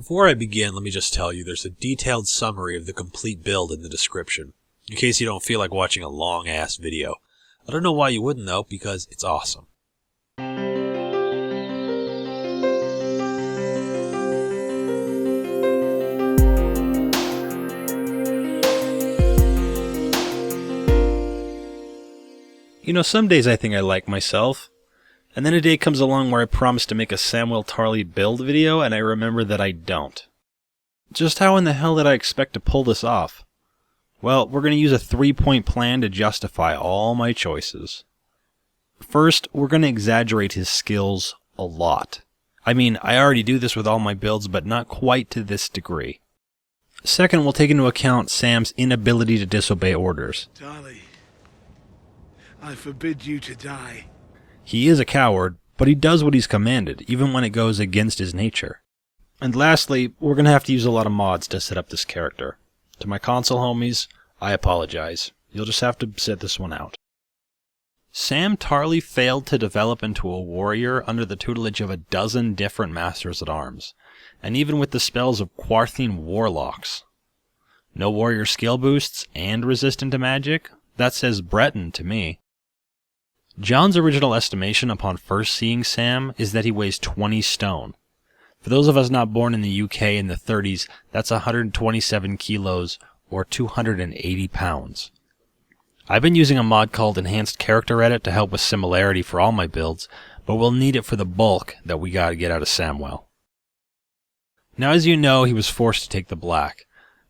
Before I begin, let me just tell you there's a detailed summary of the complete build in the description, in case you don't feel like watching a long-ass video. I don't know why you wouldn't though, because it's awesome. You know, some days I think I like myself, and then a day comes along where I promise to make a Samwell Tarly build video, and I remember that I don't. Just how in the hell did I expect to pull this off? Well, we're going to use a 3-point plan to justify all my choices. First, we're going to exaggerate his skills a lot. I mean, I already do this with all my builds, but not quite to this degree. Second, we'll take into account Sam's inability to disobey orders. Tarly, I forbid you to die. He is a coward, but he does what he's commanded, even when it goes against his nature. And lastly, we're going to have to use a lot of mods to set up this character. To my console homies, I apologize. You'll just have to sit this one out. Sam Tarly failed to develop into a warrior under the tutelage of a dozen different masters at arms, and even with the spells of Quarthine warlocks. No warrior skill boosts and resistant to magic? That says Breton to me. John's original estimation upon first seeing Sam is that he weighs 20 stone. For those of us not born in the UK in the 30s, that's 127 kilos or 280 pounds. I've been using a mod called Enhanced Character Edit to help with similarity for all my builds, but we'll need it for the bulk that we gotta get out of Samwell. Now, as you know, he was forced to take the black,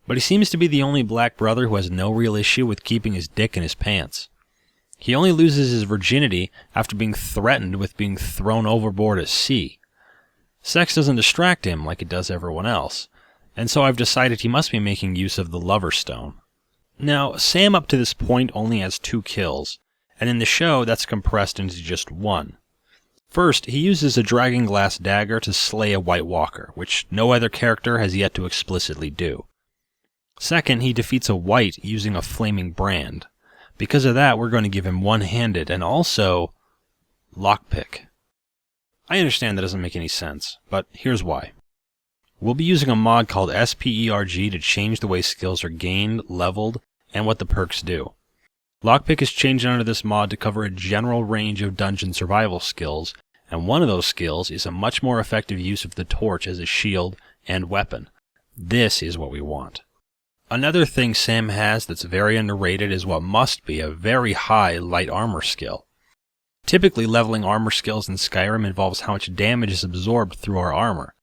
but he seems to be the only black brother who has no real issue with keeping his dick in his pants. He only loses his virginity after being threatened with being thrown overboard at sea. Sex doesn't distract him like it does everyone else, and so I've decided he must be making use of the Lover Stone. Now, Sam up to this point only has 2 kills, and in the show that's compressed into just 1. First, he uses a Dragonglass dagger to slay a White Walker, which no other character has yet to explicitly do. Second, he defeats a White using a Flaming Brand. Because of that, we're going to give him one-handed and also Lockpick. I understand that doesn't make any sense, but here's why. We'll be using a mod called SPERG to change the way skills are gained, leveled, and what the perks do. Lockpick is changed under this mod to cover a general range of dungeon survival skills, and one of those skills is a much more effective use of the torch as a shield and weapon. This is what we want. Another thing Sam has that's very underrated is what must be a very high light armor skill. Typically, leveling armor skills in Skyrim involves how much damage is absorbed through our armor.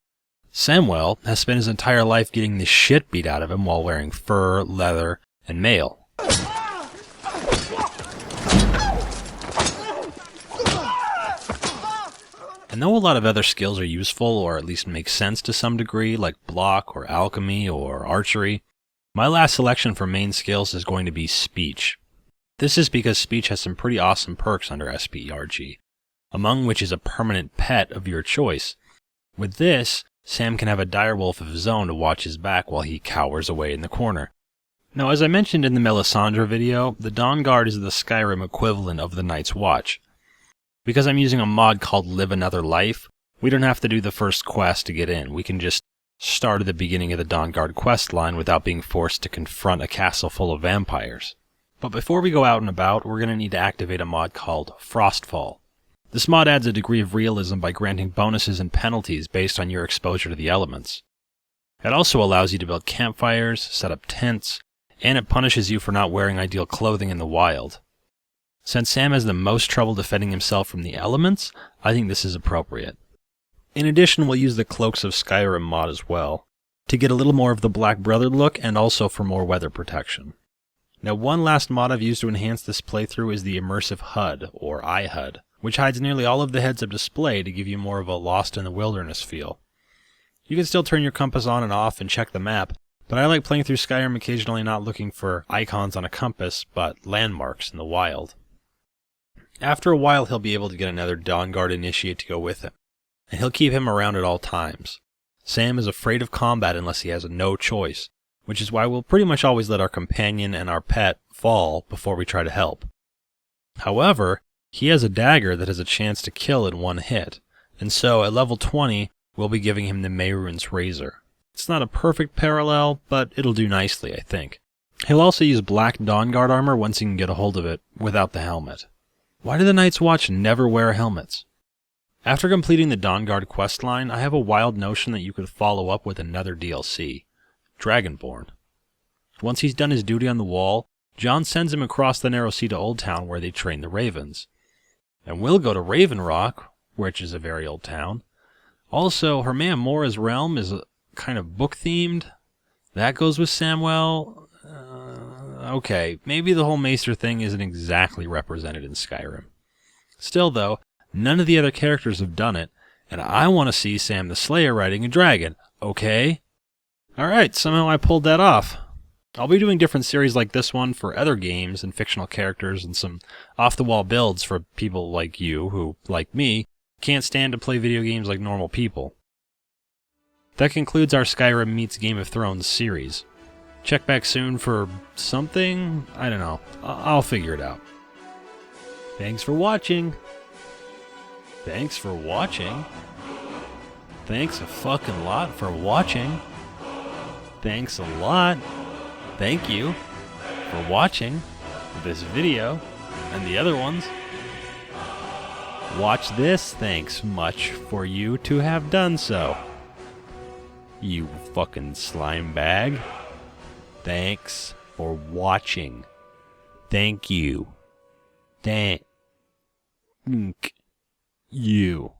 Samwell has spent his entire life getting the shit beat out of him while wearing fur, leather, and mail. And though a lot of other skills are useful, or at least make sense to some degree, like block or alchemy or archery, my last selection for main skills is going to be speech. This is because speech has some pretty awesome perks under SPERG, among which is a permanent pet of your choice. With this, Sam can have a direwolf of his own to watch his back while he cowers away in the corner. Now, as I mentioned in the Melisandre video, the Dawn Guard is the Skyrim equivalent of the Night's Watch. Because I'm using a mod called Live Another Life, we don't have to do the first quest to get in. We can just start at the beginning of the Dawn Guard quest line without being forced to confront a castle full of vampires. But before we go out and about, we're going to need to activate a mod called Frostfall. This mod adds a degree of realism by granting bonuses and penalties based on your exposure to the elements. It also allows you to build campfires, set up tents, and it punishes you for not wearing ideal clothing in the wild. Since Sam has the most trouble defending himself from the elements, I think this is appropriate. In addition, we'll use the Cloaks of Skyrim mod as well, to get a little more of the Black Brother look and also for more weather protection. Now, one last mod I've used to enhance this playthrough is the Immersive HUD, or iHUD, which hides nearly all of the heads-up display to give you more of a Lost in the Wilderness feel. You can still turn your compass on and off and check the map, but I like playing through Skyrim occasionally not looking for icons on a compass, but landmarks in the wild. After a while, he'll be able to get another Dawn Guard Initiate to go with him, and he'll keep him around at all times. Sam is afraid of combat unless he has no choice, which is why we'll pretty much always let our companion and our pet fall before we try to help. However, he has a dagger that has a chance to kill in one hit, and so at level 20, we'll be giving him the Mehrunes Razor. It's not a perfect parallel, but it'll do nicely, I think. He'll also use black Dawn Guard armor once he can get a hold of it without the helmet. Why do the Night's Watch never wear helmets? After completing the Dawn Guard questline, I have a wild notion that you could follow up with another DLC, Dragonborn. Once he's done his duty on the wall, John sends him across the narrow sea to Old Town where they train the ravens. And we'll go to Raven Rock, which is a very old town. Also, Herman Mora's realm is kind of book-themed. That goes with Samwell. Okay, maybe the whole Maester thing isn't exactly represented in Skyrim. Still, though, none of the other characters have done it, and I want to see Sam the Slayer riding a dragon, okay? Alright, somehow I pulled that off. I'll be doing different series like this one for other games and fictional characters and some off-the-wall builds for people like you who, like me, can't stand to play video games like normal people. That concludes our Skyrim meets Game of Thrones series. Check back soon for something? I don't know. I'll figure it out. Thanks for watching. Thanks for watching. Thanks a fucking lot for watching. Thanks a lot. Thank you for watching this video and the other ones. Watch this. Thanks much for you to have done so. You fucking slime bag. Thanks for watching. Thank you. Thank you.